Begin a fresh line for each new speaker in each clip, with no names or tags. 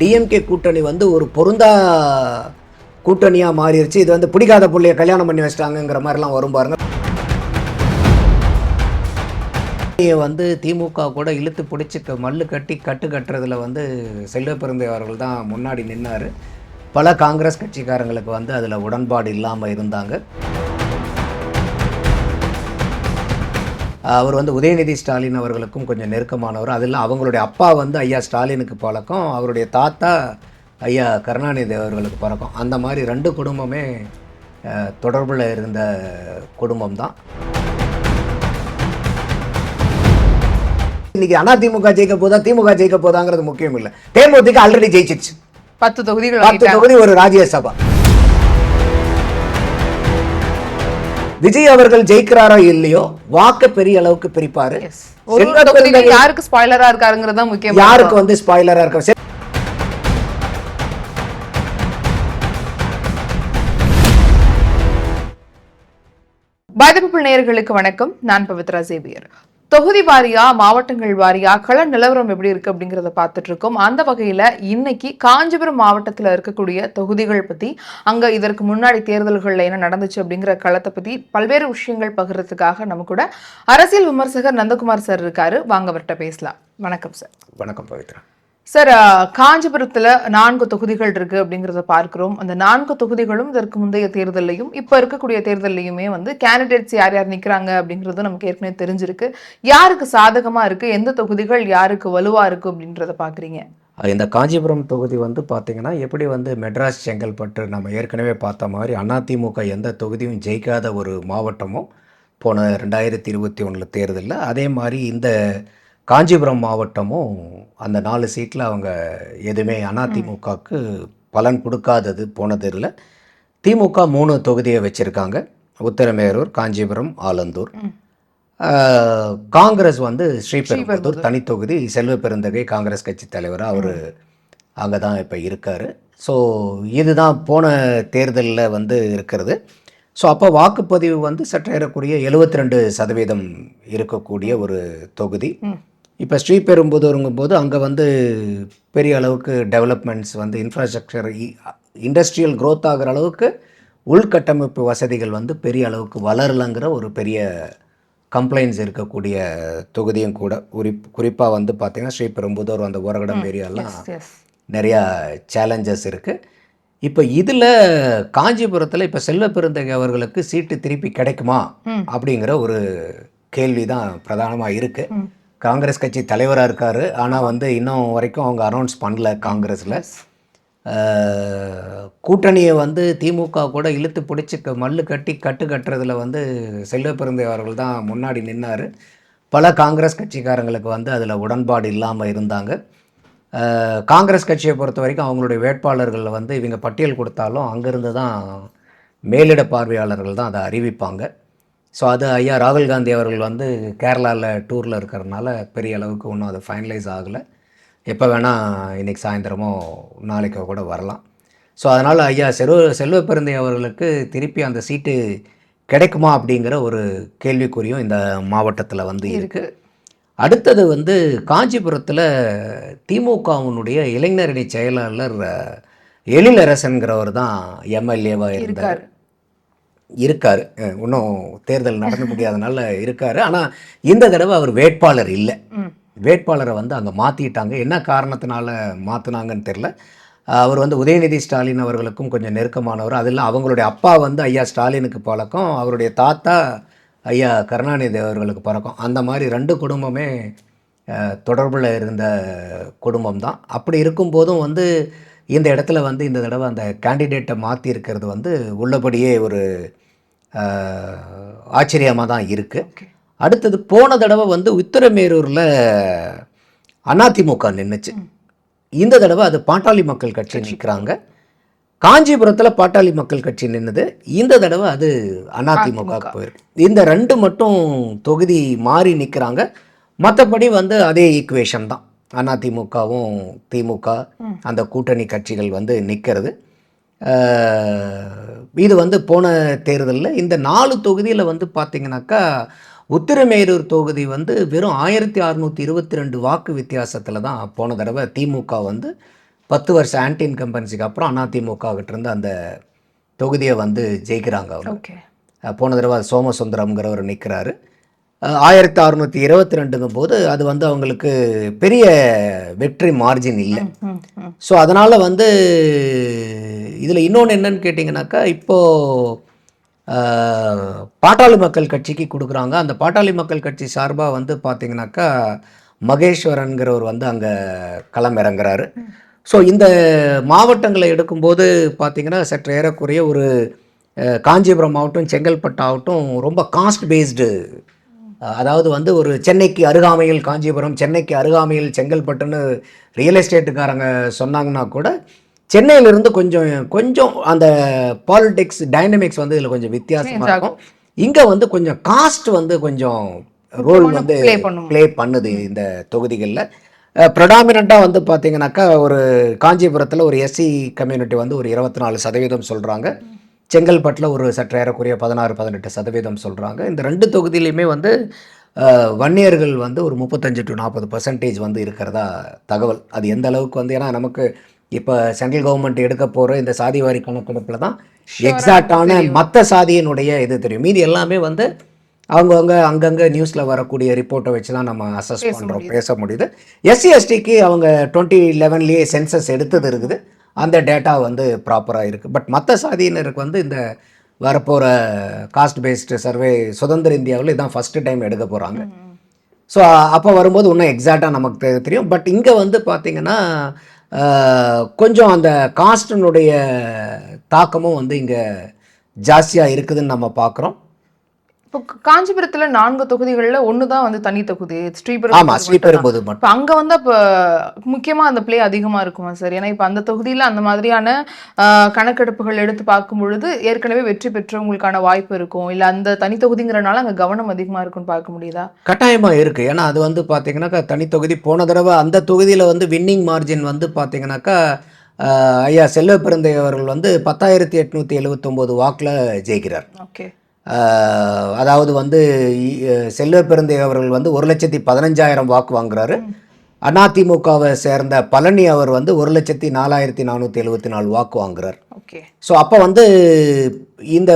DMK கூட்டணி வந்து ஒரு பொருந்தா கூட்டணியாக மாறிடுச்சு. இது வந்து பிடிக்காத புள்ளைய கல்யாணம் பண்ணி வச்சிட்டாங்கிற மாதிரிலாம் வரும் பாருங்க. வந்து திமுக கூட இழுத்து பிடிச்சி மல்லு கட்டி கட்டுறதுல வந்து செல்வ பெருந்தை அவர்கள் தான் முன்னாடி நின்னார். பல காங்கிரஸ் கட்சிக்காரங்களுக்கு வந்து அதில் உடன்பாடு இல்லாமல் இருந்தாங்க. அவர் வந்து உதயநிதி ஸ்டாலின் அவர்களுக்கும் கொஞ்சம் நெருக்கமானவர். அதில் அவங்களுடைய அப்பா வந்து ஐயா ஸ்டாலினுக்கு பழக்கம், அவருடைய தாத்தா ஐயா கருணாநிதி அவர்களுக்கு பழக்கம். அந்த மாதிரி ரெண்டு குடும்பமே தொடர்பில் இருந்த குடும்பம் தான். இன்னைக்கு அதிமுக ஜெயிக்க போதா திமுக ஜெயிக்க போதாங்கிறது முக்கியம் இல்லை. தேமுதிக ஆல்ரெடி ஜெயிச்சிருச்சு.
10 தொகுதிகள்,
10 தொகுதி, ஒரு ராஜ்யசபா. விஜய் அவர்கள் ஜெயிக்கிறாரோ இல்லையோ வாக்கு பெரிய அளவுக்கு பிரிப்பாரு.
யாருக்கு ஸ்பாயிலரா இருக்காருங்கிறது தான் முக்கியம்.
யாருக்கு வந்து ஸ்பாயிலரா இருக்க.
பாதிப்பு நேயர்களுக்கு வணக்கம். நான் பவித்ரா சேவியர். தொகுதி வாரியா, மாவட்டங்கள் வாரியா கள நிலவரம் எப்படி இருக்கு அப்படிங்கறத பார்த்துட்டு இருக்கோம். அந்த வகையில இன்னைக்கு காஞ்சிபுரம் மாவட்டத்துல இருக்கக்கூடிய தொகுதிகள் பத்தி, அங்க இதற்கு முன்னாடி தேர்தல்கள்ல என்ன நடந்துச்சு அப்படிங்கிற களத்தை பத்தி பல்வேறு விஷயங்கள் பகிர்றதுக்காக நம்ம கூட அரசியல் விமர்சகர் நந்தகுமார் சார் இருக்காரு. வாங்க அவர்கிட்ட பேசலாம். வணக்கம் சார்.
வணக்கம் பவித்ரா
சார். காஞ்சிபுரத்துல 4 தொகுதிகள் இருக்கு அப்படிங்கறத பார்க்கிறோம். அந்த 4 தொகுதிகளும் இதற்கு முந்தைய தேர்தலையும் இப்ப இருக்கக்கூடிய தேர்தலையுமே வந்து கேண்டிடேட்ஸ் யார் யார் நிக்கிறாங்க அப்படிங்கிறது நமக்கு ஏற்கனவே தெரிஞ்சிருக்கு. யாருக்கு சாதகமா இருக்கு, எந்த தொகுதிகள் யாருக்கு வலுவா இருக்கு அப்படின்றத பாக்குறீங்க?
இந்த காஞ்சிபுரம் தொகுதி வந்து பார்த்தீங்கன்னா, எப்படி வந்து மெட்ராஸ், செங்கல்பட்டு நம்ம ஏற்கனவே பார்த்த மாதிரி அதிமுக எந்த தொகுதியும் ஜெயிக்காத ஒரு மாவட்டமோ போன 2021 தேர்தலில், அதே மாதிரி இந்த காஞ்சிபுரம் மாவட்டமும் அந்த 4 சீட்டில் அவங்க எதுவுமே அதிமுகவுக்கு பலன் கொடுக்காதது போனதில். திமுக 3 தொகுதியை வச்சுருக்காங்க. உத்திரமேரூர், காஞ்சிபுரம், ஆலந்தூர். காங்கிரஸ் வந்து ஸ்ரீபெரும்புதூர் தனி தொகுதி. செல்வ பெருந்தகை காங்கிரஸ் கட்சி தலைவராக அவர் அங்கே தான் இப்போ இருக்கார். ஸோ இதுதான் போன தேர்தலில் வந்து இருக்கிறது. ஸோ அப்போ வாக்குப்பதிவு வந்து சற்றேறக்குரிய 72% இருக்கக்கூடிய ஒரு தொகுதி. இப்போ ஸ்ரீபெரும்புதூருங்கும் போது அங்கே வந்து பெரிய அளவுக்கு டெவலப்மெண்ட்ஸ் வந்து இன்ஃப்ராஸ்ட்ரக்சர், இண்டஸ்ட்ரியல் க்ரோத் ஆகிற அளவுக்கு உள்கட்டமைப்பு வசதிகள் வந்து பெரிய அளவுக்கு வளரலைங்கிற ஒரு பெரிய கம்ப்ளைண்ட்ஸ் இருக்கக்கூடிய தொகுதியும் கூட. குறிப்பாக வந்து பார்த்திங்கன்னா ஸ்ரீபெரும்புதூர், அந்த ஓரகடம் ஏரியாலாம் நிறையா சேலஞ்சஸ் இருக்குது. இப்போ இதில் காஞ்சிபுரத்தில் இப்போ செல்வ பெருந்தகை அவர்களுக்கு சீட்டு திருப்பி கிடைக்குமா அப்படிங்கிற ஒரு கேள்வி தான் பிரதானமாக இருக்குது. காங்கிரஸ் கட்சி தலைவராக இருக்கார், ஆனால் வந்து இன்னும் வரைக்கும் அவங்க அனௌன்ஸ் பண்ணல காங்கிரஸில். கூட்டணியை வந்து திமுக கூட இழுத்து பிடிச்சி மல்லு கட்டி கட்டுறதுல வந்து செல்வ பெருந்தகை அவர்கள் தான் முன்னாடி நின்னார். பல காங்கிரஸ் கட்சிக்காரங்களுக்கு வந்து அதில் உடன்பாடு இல்லாமல் இருந்தாங்க. காங்கிரஸ் கட்சியை பொறுத்த வரைக்கும் அவங்களுடைய வேட்பாளர்களில் வந்து இவங்க பட்டியல் கொடுத்தாலும் அங்கேருந்து தான் மேலிட பார்வையாளர்கள் தான் அதை அறிவிப்பாங்க. ஸோ அது ஐயா ராகுல் காந்தி அவர்கள் வந்து கேரளாவில் டூரில் இருக்கிறதுனால பெரிய அளவுக்கு இன்னும் அது ஃபைனலைஸ் ஆகலை. எப்போ வேணால் இன்றைக்கி சாயந்தரமோ நாளைக்கோ கூட வரலாம். ஸோ அதனால் ஐயா செல்வ பெருந்தை அவர்களுக்கு திருப்பி அந்த சீட்டு கிடைக்குமா அப்படிங்கிற ஒரு கேள்விக்குறியும் இந்த மாவட்டத்தில் வந்து இருக்குது. அடுத்தது வந்து காஞ்சிபுரத்தில் திமுகவினுடைய இளைஞரணி செயலாளர் எழிலரசன்கிறவர் தான் எம்எல்ஏவாக இருக்கார். இன்னும் தேர்தல் நடந்து முடியாதனால இருக்கார். ஆனால் இந்த தடவை அவர் வேட்பாளர் இல்லை. வேட்பாளரை வந்து அங்கே மாற்றிட்டாங்க. என்ன காரணத்தினால மாற்றினாங்கன்னு தெரில. அவர் வந்து உதயநிதி ஸ்டாலின் அவர்களுக்கும் கொஞ்சம் நெருக்கமானவர். அதில் அவங்களுடைய அப்பா வந்து ஐயா ஸ்டாலினுக்கு பழக்கம், அவருடைய தாத்தா ஐயா கருணாநிதி அவர்களுக்கு பழக்கம். அந்த மாதிரி ரெண்டு குடும்பமே தொடர்பில் இருந்த குடும்பம் தான். அப்படி இருக்கும்போதும் வந்து இந்த இடத்துல வந்து இந்த தடவை அந்த கேண்டிடேட்டை மாற்றி இருக்கிறது வந்து உள்ளபடியே ஒரு ஆச்சரியமாக தான் இருக்குது. அடுத்தது போன தடவை வந்து உத்திரமேரூரில் அதிமுக நின்றுச்சு. இந்த தடவை அது பாட்டாளி மக்கள் கட்சி நிற்கிறாங்க. காஞ்சிபுரத்தில் பாட்டாளி மக்கள் கட்சி நின்றுது. இந்த தடவை அது அதிமுக போயிருக்கு. இந்த 2 மட்டும் தொகுதி மாறி நிற்கிறாங்க. மற்றபடி வந்து அதே ஈக்குவேஷன் தான். அதிமுகவும் திமுக அந்த கூட்டணி கட்சிகள் வந்து நிற்கிறது. இது வந்து போன தேர்தலில் இந்த 4 தொகுதியில் வந்து பார்த்திங்கனாக்கா உத்திரமேரூர் தொகுதி வந்து வெறும் 1622 வாக்கு வித்தியாசத்தில் தான் போன தடவை திமுக வந்து 10 வருஷம் ஆன்டி இன்கம்பன்சிக்கு அப்புறம் அதிமுக கிட்ட இருந்து அந்த தொகுதியை வந்து ஜெயிக்கிறாங்க அவங்க.
ஓகே.
போன தடவை சோமசுந்தரம்ங்கிறவர் நிற்கிறாரு. 1622ங்கும் போது அது வந்து அவங்களுக்கு பெரிய வெற்றி மார்ஜின் இல்லை. ஸோ அதனால் வந்து இதில் இன்னொன்று என்னன்னு கேட்டிங்கனாக்கா, இப்போது பாட்டாளி மக்கள் கட்சிக்கு கொடுக்குறாங்க. அந்த பாட்டாளி மக்கள் கட்சி சார்பாக வந்து பார்த்திங்கனாக்கா மகேஸ்வரன்கிறவர் வந்து அங்கே களம் இறங்குறாரு. ஸோ இந்த மாவட்டங்களை எடுக்கும்போது பார்த்திங்கன்னா சற்று ஏறக்குறைய ஒரு காஞ்சிபுரம் ஆகட்டும், செங்கல்பட்டு ஆகட்டும் ரொம்ப காஸ்ட் பேஸ்டு, அதாவது வந்து ஒரு சென்னைக்கு அருகாமையில் காஞ்சிபுரம், சென்னைக்கு அருகாமையில் செங்கல்பட்டுன்னு ரியல் எஸ்டேட்டுக்காரங்க சொன்னாங்கன்னா கூட சென்னையிலிருந்து கொஞ்சம் கொஞ்சம் அந்த பாலிடிக்ஸ் டைனமிக்ஸ் வந்து இதில் கொஞ்சம் வித்தியாசமாக இருக்கும். இங்கே வந்து கொஞ்சம் காஸ்ட் வந்து கொஞ்சம் ரோல் வந்து ப்ளே பண்ணுது இந்த தொகுதிகளில். ப்ரடாமினண்ட்டாக வந்து பார்த்தீங்கன்னாக்கா ஒரு காஞ்சிபுரத்தில் ஒரு எஸ்சி கம்யூனிட்டி வந்து ஒரு 24% சொல்கிறாங்க. செங்கல்பட்டில் ஒரு சற்று ஏறக்குறைய 16-18% சொல்கிறாங்க. இந்த 2 தொகுதியிலையுமே வந்து வன்னியர்கள் வந்து ஒரு 35 to 40% வந்து இருக்கிறதா தகவல். அது எந்த அளவுக்கு வந்து, ஏன்னா நமக்கு இப்போ சென்ட்ரல் கவர்மெண்ட் எடுக்க போகிற இந்த சாதிவாரி கணக்கெடுப்பில் தான் எக்ஸாக்டான மற்ற சாதியினுடைய இது தெரியும். மீதி எல்லாமே வந்து அவங்கவுங்க அங்கங்கே நியூஸில் வரக்கூடிய ரிப்போர்ட்டை வச்சு தான் நம்ம அசஸ் பண்ணுறோம், பேச முடியுது. எஸ்சி எஸ்டிக்கு அவங்க 2011 சென்சஸ் எடுத்தது இருக்குது, அந்த டேட்டா வந்து ப்ராப்பராக இருக்குது. பட் மற்ற சாதியினருக்கு வந்து இந்த வரப்போகிற காஸ்ட் பேஸ்டு சர்வே சுதந்திர இந்தியாவில் இதுதான் ஃபஸ்ட்டு டைம் எடுக்க போகிறாங்க. ஸோ அப்போ வரும்போது இன்னும் எக்ஸாக்டாக நமக்கு தெரியும். பட் இங்கே வந்து பார்த்திங்கன்னா கொஞ்சம் அந்த காஸ்டினுடைய தாக்கமும் வந்து இங்கே ஜாஸ்தியாக இருக்குதுன்னு நம்ம பார்க்குறோம்.
இப்போ காஞ்சிபுரத்துல 4 தொகுதிகளில் 1 தான் வந்து தனி தொகுதி,
ஸ்ரீபெரும்புதூர் மட்டும்.
இப்போ அங்கே வந்து அப்போ முக்கியமாக அந்த பிளே அதிகமாக இருக்குமா சார்? ஏன்னா இப்போ அந்த தொகுதியில் அந்த மாதிரியான கணக்கெடுப்புகள் எடுத்து பார்க்கும் பொழுது ஏற்கனவே வெற்றி பெற்றவங்களுக்கான வாய்ப்பு இருக்கும், இல்லை அந்த தனி தொகுதிங்கிறனால அங்கே கவனம் அதிகமாக இருக்குன்னு பார்க்க முடியுதா?
கட்டாயமாக இருக்குது. ஏன்னா அது வந்து பார்த்தீங்கன்னாக்கா தனி தொகுதி. போன தடவை அந்த தொகுதியில் வந்து வின்னிங் மார்ஜின் வந்து பார்த்தீங்கன்னாக்கா ஐயா செல்வ பிறந்தை அவர்கள் வந்து 10,879 வாக்கில் ஜெயிக்கிறார்.
ஓகே.
அதாவது வந்து செல்வ பிறந்தை அவர்கள் வந்து 1,15,000 வாக்கு வாங்குறாரு. அதிமுகவை சேர்ந்த பழனி அவர் வந்து 1,04,474 வாக்கு வாங்குறார்.
ஓகே.
ஸோ அப்போ வந்து இந்த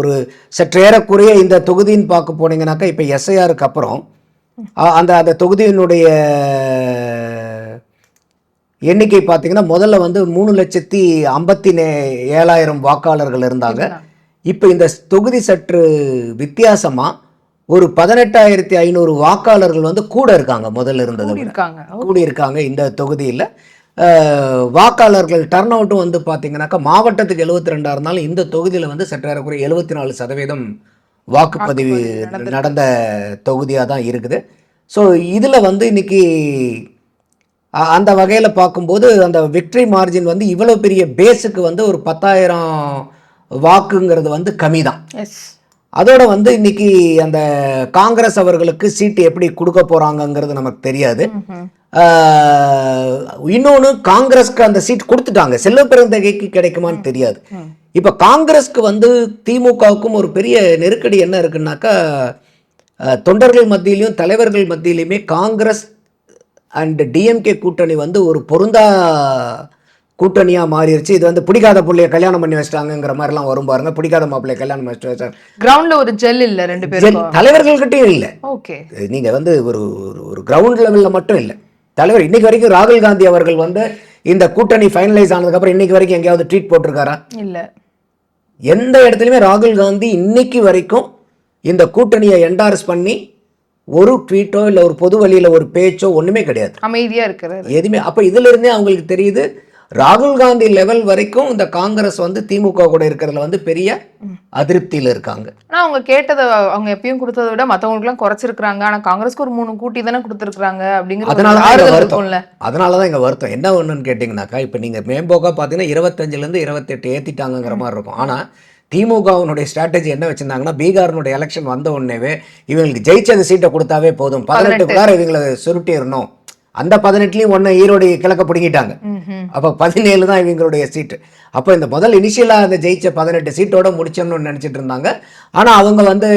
ஒரு சற்றேறக்குறைய இந்த தொகுதின்னு பார்க்க போனீங்கன்னாக்கா இப்போ எஸ்ஐஆருக்கு அப்புறம் அந்த தொகுதியினுடைய எண்ணிக்கை பார்த்தீங்கன்னா முதல்ல வந்து 3,57,000 வாக்காளர்கள் இருந்தாங்க. இப்போ இந்த தொகுதி சற்று வித்தியாசமாக ஒரு 18,500 வாக்காளர்கள் வந்து கூட இருக்காங்க, முதல்ல இருந்தது கூடி இருக்காங்க இந்த தொகுதியில். வாக்காளர்கள் டர்ன் அவுட்டும் வந்து பார்த்தீங்கன்னாக்கா மாவட்டத்துக்கு 72 இருந்தாலும் இந்த தொகுதியில் வந்து சற்றேறக்குறைய 74% வாக்குப்பதிவு நடந்த தொகுதியாக தான் இருக்குது. ஸோ இதில் வந்து இன்னைக்கு அந்த வகையில் பார்க்கும்போது அந்த விக்டரி மார்ஜின் வந்து இவ்வளோ பெரிய பேஸுக்கு வந்து ஒரு 10,000 வாக்குங்கிறது வந்து கம்மி தான். அதோட வந்து இன்னைக்கு அந்த காங்கிரஸ் அவர்களுக்கு சீட்டு எப்படி கொடுக்க போறாங்கங்கிறது நமக்கு தெரியாது. இன்னொன்று காங்கிரஸ்க்கு அந்த சீட் கொடுத்துட்டாங்க, செல்வ பிறந்தகைக்கு கிடைக்குமான்னு தெரியாது. இப்போ காங்கிரஸ்க்கு வந்து திமுகவுக்கும் ஒரு பெரிய நெருக்கடி என்ன இருக்குன்னாக்கா, தொண்டர்கள் மத்தியிலையும் தலைவர்கள் மத்தியிலையுமே காங்கிரஸ் அண்ட் டிஎம்கே கூட்டணி வந்து ஒரு பொருந்தா கூட்டணியாக மாறிடுச்சு. இது வந்து பிடிக்காத பிள்ளைய கல்யாணம் பண்ணி வச்சிட்டாங்கிற மாதிரிலாம் வரும் பாருங்க. பிடிக்காத மாப்பிள்ளைய கல்யாணம் பண்ணி வச்சாங்க.
கிரவுண்ட்ல ஒரு ஜெல் இல்லை, 2 பேரும்
தலைவர்கள்கிட்டையும் இல்லை.
ஓகே.
நீங்கள் வந்து ஒரு கிரவுண்ட் லெவலில் மட்டும் இல்லை, தலைவர் இன்னைக்கு வரைக்கும் ராகுல் காந்தி அவர்கள் வந்து இந்த கூட்டணி ஃபைனலைஸ் ஆனதுக்கப்புறம் இன்னைக்கு வரைக்கும் எங்கேயாவது ட்வீட் போட்டிருக்காரா? இல்லை. எந்த இடத்துலையுமே ராகுல் காந்தி இன்னைக்கு வரைக்கும் இந்த கூட்டணியை என்டார்ஸ் பண்ணி ஒரு ட்வீட்டோ இல்லை ஒரு பொது வழியில் ஒரு பேச்சோ ஒன்றுமே கிடையாது,
அமைதியாக இருக்கிறது
எதுவுமே. அப்போ இதிலிருந்தே அவங்களுக்கு தெரியுது ராகுல் காந்தி லெவல் வரைக்கும் இந்த காங்கிரஸ் வந்து திமுக கூட இருக்கிறதுல வந்து பெரிய அதிருப்தியில் இருக்காங்க.
ஆனால் அவங்க கேட்டதை அவங்க எப்பயும் கொடுத்ததை விட மற்றவங்களுக்குலாம் குறைச்சிருக்காங்க. ஆனால் காங்கிரஸ்க்கு ஒரு 3 கூட்டி தானே கொடுத்துருக்காங்க அப்படிங்கிறது.
அதனால தான் இங்கே வருத்தம் என்ன ஒன்றுன்னு கேட்டிங்கனாக்கா, இப்போ நீங்கள் மேம்போக்காக பார்த்தீங்கன்னா 25லேருந்து 28 ஏற்றிட்டாங்கிற மாதிரி இருக்கும். ஆனால் திமுகவினுடைய ஸ்ட்ராட்டஜி என்ன வச்சுருந்தாங்கன்னா, பீகாரினுடைய எலெக்ஷன் வந்த உடனேவே இவங்களுக்கு ஜெயிச்சது சீட்டை கொடுத்தாவே போதும், 18 இவங்களை சுருட்டிடணும் அந்த 18லயும் ஒன்று ஈரோடு கிழக்க பிடுங்கிட்டாங்க. அப்போ 17 தான் இவங்களுடைய சீட்டு. அப்போ இந்த முதல் இனிஷியலாக அந்த ஜெயிச்ச 18 சீட்டோட முடிச்சோம்னு நினச்சிட்டு இருந்தாங்க. ஆனால் அவங்க வந்து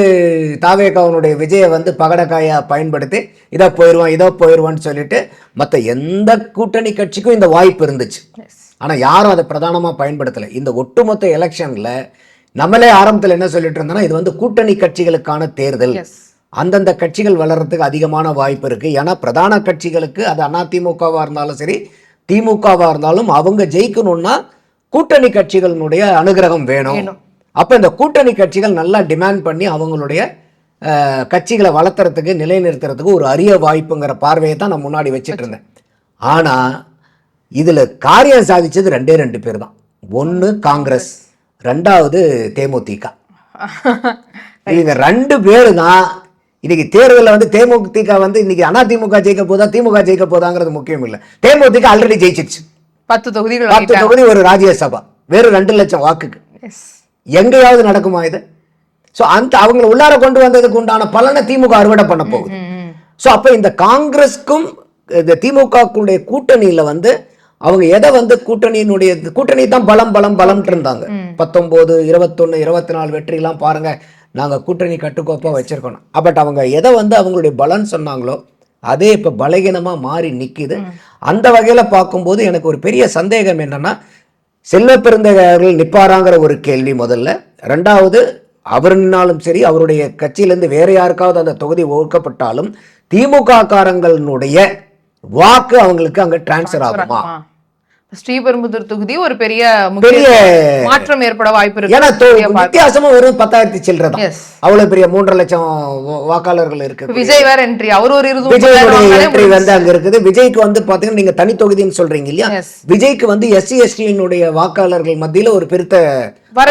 தாவேகாவனுடைய விஜயை வந்து பகடக்காயாக பயன்படுத்தி இதோ போயிடுவான்னு சொல்லிட்டு மற்ற எந்த கூட்டணி கட்சிக்கும் இந்த வாய்ப்பு இருந்துச்சு. ஆனால் யாரும் அதை பிரதானமாக பயன்படுத்தலை. இந்த ஒட்டுமொத்த எலெக்ஷனில் நம்மளே ஆரம்பத்தில் என்ன சொல்லிட்டு இருந்தோம்னா, இது வந்து கூட்டணி கட்சிகளுக்கான தேர்தல், அந்தந்த கட்சிகள் வளர்றதுக்கு அதிகமான வாய்ப்பு இருக்குது. ஏன்னா பிரதான கட்சிகளுக்கு அது அதிமுகவாக இருந்தாலும் சரி திமுகவாக இருந்தாலும் அவங்க ஜெயிக்கணும்னா கூட்டணி கட்சிகளினுடைய அனுகிரகம் வேணும். அப்போ இந்த கூட்டணி கட்சிகள் நல்லா டிமாண்ட் பண்ணி அவங்களுடைய கட்சிகளை வளர்த்துறதுக்கு நிலைநிறுத்துறதுக்கு ஒரு அரிய வாய்ப்புங்கிற பார்வையை தான் நான் முன்னாடி வச்சுட்டு இருந்தேன். ஆனால் இதில் காரியம் சாதிச்சது 2 பேர் தான். ஒன்று காங்கிரஸ், 2வது தேமுதிக. இவங்க 2 பேர் தான் இன்னைக்கு தேர்தலில் வந்து தேமுதிக வந்து இன்னைக்கு அதிமுக ஜெயிக்க போதா திமுக ஜெயிக்க போதாங்கிறது முக்கியம் இல்லை. தேமுதிக ஆல்ரெடி ஜெயிச்சிருச்சு.
10 தொகுதிகள்,
10 தொகுதி, ஒரு ராஜ்யசபா, வெறும் 2 லட்சம் வாக்குக்கு. எங்கேயாவது நடக்குமா இது? ஸோ அந்த அவங்களை உள்ளார கொண்டு வந்ததுக்கு உண்டான பலனை திமுக அறுவடை பண்ண போகுது. ஸோ அப்போ இந்த காங்கிரஸ்க்கும் இந்த திமுகவுடைய கூட்டணியில் வந்து அவங்க எதை வந்து கூட்டணி தான் பலம் இருந்தாங்க. 19, 21, 24 வெற்றிலாம் பாருங்க, நாங்கள் கூட்டணி கட்டுக்கோப்பாக வச்சிருக்கோம். பட் அவங்க எதை வந்து அவங்களுடைய பலன் சொன்னாங்களோ அதே இப்போ பலகீனமாக மாறி நிற்கிது. அந்த வகையில் பார்க்கும்போது எனக்கு ஒரு பெரிய சந்தேகம் என்னன்னா, செல்வ பெருந்தகையார்கள் நிற்பாராங்கிற ஒரு கேள்வி முதல்ல. 2வது, அவர் நின்னாலும் சரி அவருடைய கட்சியிலேருந்து வேற யாருக்காவது அந்த தொகுதி ஒதுக்கப்பட்டாலும் திமுக காரங்களுடைய வாக்கு அவங்களுக்கு அங்கே டிரான்ஸ்ஃபர் ஆகுமா?
ஸ்ரீபெரும்புதூர் தொகுதி ஒரு பெரிய மாற்றம் ஏற்பட வாய்ப்பு இருக்கு.
ஏன்னா வித்தியாசமும் வெறும் 10,000 சில்லறை தான். அவ்வளவு பெரிய 3.5 லட்சம் வாக்காளர்கள் இருக்கு.
விஜய் வேற என்ட்ரி, அவர் ஒரு
என்ட்ரி வந்து அங்க இருக்குது. விஜய்க்கு வந்து பாத்தீங்கன்னா நீங்க தனி தொகுதின்னு சொல்றீங்க இல்லையா, விஜய்க்கு வந்து SC ST வாக்காளர்கள் மத்தியில ஒரு பெருத்த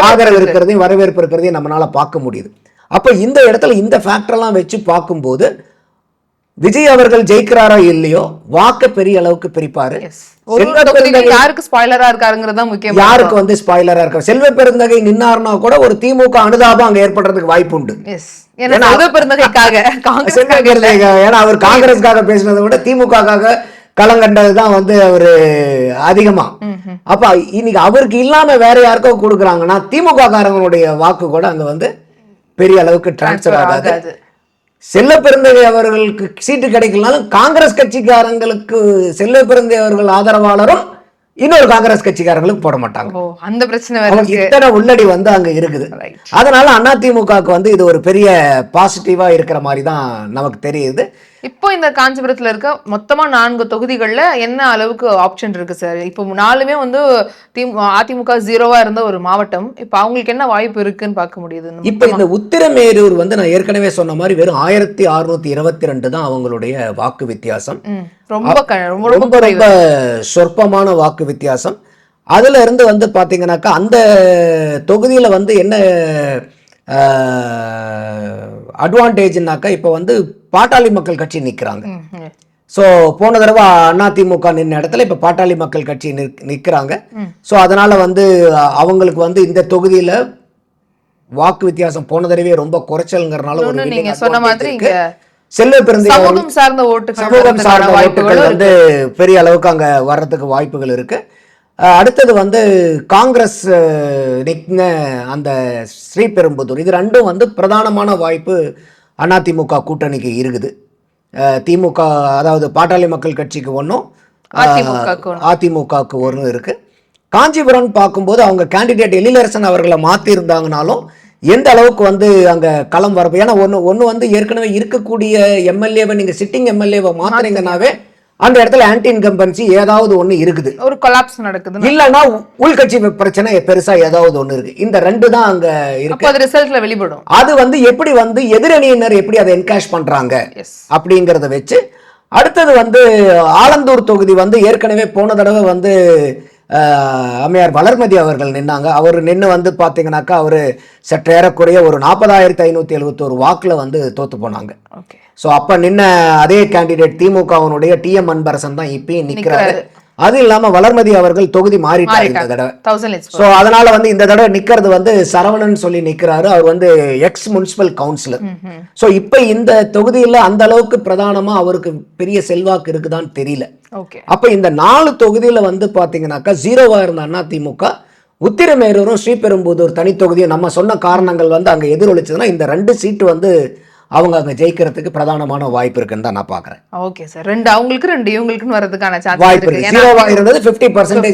ஆதரவு இருக்கிறதையும் வரவேற்பு இருக்கிறதையும் நம்மளால பார்க்க முடியுது. அப்ப இந்த இடத்துல இந்த ஃபேக்டர்லாம் வச்சு பார்க்கும்போது விஜய் அவர்கள் ஜெயிக்கிறாரோ இல்லையோ வாக்கு பெரிய அளவுக்கு பிரிப்பாரு.
யாருக்கு ஸ்பாயிலரா இருக்காருங்கிறது தான் முக்கியம்.
யாருக்கு வந்து ஸ்பாயிலரா இருக்காரு? செல்வ பெருந்தகை நின்னார்னா கூட ஒரு திமுக அனுதாபம் அங்க ஏற்படுறதுக்கு வாய்ப்பு உண்டு.
ஏன்னா
அவர் காங்கிரஸ்க்காக பேசினதை விட திமுகக்காக களங்கண்டதுதான் வந்து அவரு அதிகமா. அப்ப இன்னைக்கு அவருக்கு இல்லாம வேற யாருக்கோ கொடுக்குறாங்கன்னா திமுக காரங்களுடைய வாக்கு கூட அங்க வந்து பெரிய அளவுக்கு டிரான்ஸ்பர் ஆகாது. செல்வ பெருந்தகை அவர்களுக்கு சீட்டு கிடைக்கலனாலும் காங்கிரஸ் கட்சிக்காரங்களுக்கு செல்வ பெருந்தகை அவர்கள் ஆதரவாளரும் இன்னொரு காங்கிரஸ் கட்சிக்காரங்களுக்கு போட மாட்டாங்க.
அந்த பிரச்சனை
இத்தனை உள்ளடி வந்து அங்க இருக்குது. அதனால அதிமுகவுக்கு வந்து இது ஒரு பெரிய பாசிட்டிவா இருக்கிற மாதிரி தான் நமக்கு தெரியுது.
இப்போ இந்த காஞ்சிபுரத்துல இருக்க மொத்தமா 4 தொகுதிகள்ல என்ன அளவுக்கு ஆப்ஷன் இருக்கு சார்? இப்போ 4மே வந்து அதிமுக 0வா இருந்த ஒரு மாவட்டம். இப்போ அவங்களுக்கு என்ன வாய்ப்பு இருக்குன்னு பார்க்க முடியுது?
இப்போ இந்த உத்திரமேரூர் வந்து நான் ஏற்கனவே சொன்ன மாதிரி வெறும் 1622 தான் அவங்களுடைய வாக்கு வித்தியாசம். ரொம்ப சொற்பமான வாக்கு வித்தியாசம். அதுல இருந்து வந்து பாத்தீங்கன்னாக்கா அந்த தொகுதியில வந்து என்ன அட்வான்டேஜ்னாக்கா இப்போ வந்து பாட்டாளி மக்கள் கட்சி நிற்கிறாங்க. ஸோ போன தடவை அதிமுக நின்ன இடத்துல இப்போ பாட்டாளி மக்கள் கட்சி நிற்கிறாங்க. ஸோ அதனால வந்து அவங்களுக்கு வந்து இந்த தொகுதியில வாக்கு வித்தியாசம் போன தடவையே ரொம்ப குறைச்சல்ங்கிறனால ஒரு
நீங்க சொன்ன மாதிரி
செல்வ பெருந்தகை
சமூகம் சார்ந்த
ஓட்டுகள் வந்து பெரிய அளவுக்கு அங்க வர்றதுக்கு வாய்ப்புகள் இருக்கு. அடுத்தது வந்து காங்கிரஸ் நிற்கின அந்த ஸ்ரீபெரும்புதூர், இது 2ம் வந்து பிரதானமான வாய்ப்பு அதிமுக கூட்டணிக்கு இருக்குது. திமுக அதாவது பாட்டாளி மக்கள் கட்சிக்கு ஒன்றும் அதிமுகவுக்கு ஒன்றும் இருக்கு. காஞ்சிபுரம் பார்க்கும்போது அவங்க கேண்டிடேட் எழிலரசன் அவர்களை மாற்றிருந்தாங்கனாலும் எந்த அளவுக்கு வந்து அங்கே களம் வரப்போ, ஏன்னா ஒன்று வந்து ஏற்கனவே இருக்கக்கூடிய எம்எல்ஏவை நீங்கள் சிட்டிங் எம்எல்ஏவை மாற்றுறீங்கன்னாவே அந்த இடத்துல ஆன்டி இன்கம்பன்சி ஏதாவது ஒண்ணு இருக்குது,
ஒரு கொலாப்ஸ் நடக்குது,
இல்லன்னா உள்கட்சி பிரச்சனை பெருசா ஏதாவது ஒண்ணு இருக்கு. இந்த 2 தான் அங்க இருக்கு.
அது ரிசல்ட்ல வெளிப்படும்.
அது வந்து எப்படி வந்து எதிரணியினர் எப்படி அதை என்கேஷ் பண்றாங்க அப்படிங்கறத வச்சு. அடுத்தது வந்து ஆலந்தூர் தொகுதி வந்து ஏற்கனவே போன தடவை வந்து அம்மையார் வளர்மதி அவர்கள் நின்னாங்க. அவர் நின்று வந்து பாத்தீங்கன்னாக்கா அவரு சற்றேறக்குறைய ஒரு 40,571 வாக்குல வந்து தோத்து போனாங்க. ஸோ அப்போ நின்ன அதே கேண்டிடேட் திமுகவனுடைய TM அன்பரசன் தான் இப்பயும் நிற்கிறாரு. அது இல்லாம வளர்மதி அவர்கள் தொகுதி மாறிட்டார் இந்த தடவை.
1000 leads.
ஸோ அதனால வந்து இந்த தடவை நிக்கிறது வந்து சரவணன் சொல்லி நிக்கிறாரு. அவர் வந்து எக்ஸ் முனிசிபல் கவுன்சிலர். ஸோ இப்போ இந்த தொகுதியில் அந்த அளவுக்கு பிரதானமா அவருக்கு பெரிய செல்வாக்கு இருக்குதான்னு தெரியல.
ஓகே.
அப்ப இந்த 4 தொகுதியில வந்து பாத்தீங்கன்னாக்கா ஜீரோவா இருந்த அதிமுக உத்திரமேரூரும் ஸ்ரீபெரும்புதூர் தனி தொகுதியும் நம்ம சொன்ன காரணங்கள் வந்து அங்க எதிரொலிச்சதுன்னா இந்த 2 சீட்டு வந்து அவங்க அங்க ஜெயிக்கிறதுக்கு பிரதானமான வாய்ப்பு இருக்குன்னு தான் நான் பாக்குறேன்.
Okay sir. 2 அவங்களுக்கு 2 இவங்களுக்குன்னு வரதுக்கான சான்ஸ்
வாய்ப்பு
இருக்கு.
இருக்கு. ஜீரோவா இருந்தது 50%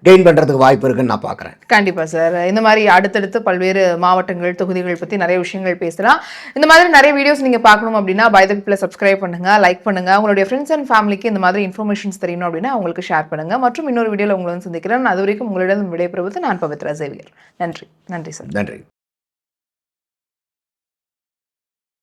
கெயின் பண்றதுக்கு வாய்ப்பு இருக்குன்னு நான் பாக்குறேன்.
கண்டிப்பா சார். இந்த மாதிரி அடுத்தடுத்து பல்வேறு மாவட்டங்கள் தொகுதிகள் பத்தி நிறைய விஷயங்கள் பேசலாம். இந்த மாதிரி நிறைய வீடியோஸ் நீங்க பார்க்கணும் அப்படின்னா பை தி பீப்பிள் சப்ஸ்கிரைப் பண்ணுங்க, லைக் பண்ணுங்க. உங்களுடைய ஃப்ரெண்ட்ஸ் அண்ட் ஃபேமிலிக்கு இந்த மாதிரி இன்ஃபர்மேஷன்ஸ் தெரியணும் அப்படின்னா அவங்களுக்கு ஷேர் பண்ணுங்க. மற்றும் இன்னொரு வீடியோல உங்களை வந்து சந்திக்கிறேன். அது வரைக்கும் உங்களிடம் விடைபெறுவது நான் பவித்ரா சேவியர். நன்றி. நன்றி சார்.
நன்றி.